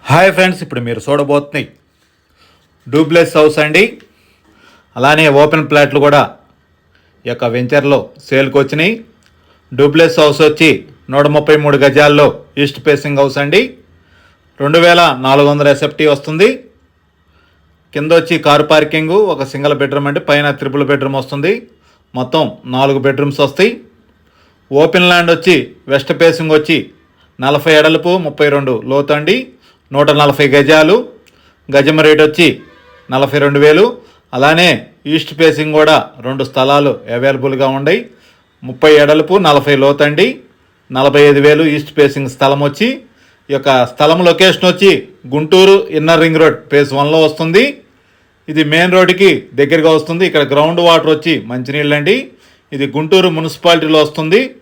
Hi friends, ఇప్పుడు మీరు చూడబోతున్నాయి duplex house అండి. అలానే ఓపెన్ ప్లాట్లు కూడా ఈ యొక్క వెంచర్లో సేల్కి వచ్చినాయి. డూప్లెక్స్ హౌస్ వచ్చి 133 గజాల్లో ఈస్ట్ ఫేసింగ్ హౌస్ అండి. 2400 ఎస్ఎఫ్టీ వస్తుంది. కింద వచ్చి కారు పార్కింగు, ఒక సింగిల్ బెడ్రూమ్ అండి. పైన ట్రిపుల్ బెడ్రూమ్ వస్తుంది. మొత్తం 4 బెడ్రూమ్స్ వస్తాయి. ఓపెన్ ల్యాండ్ వచ్చి వెస్ట్ ఫేసింగ్ వచ్చి 40 ఎడల్పు 32 లోతు అండి. 140 గజాలు. గజం రేట్ వచ్చి 42,000. అలానే ఈస్ట్ ఫేసింగ్ కూడా 2 స్థలాలు అవైలబుల్గా ఉన్నాయి. 30 ఎడల్పు 40 లోతండి. 45,000 ఈస్ట్ ఫేసింగ్ స్థలం వచ్చి. ఈ యొక్క స్థలం లొకేషన్ వచ్చి Guntur inner ring road phase 1లో వస్తుంది. ఇది మెయిన్ రోడ్డుకి దగ్గరగా వస్తుంది. ఇక్కడ గ్రౌండ్ వాటర్ వచ్చి మంచినీళ్ళు అండి. ఇది గుంటూరు మున్సిపాలిటీలో వస్తుంది.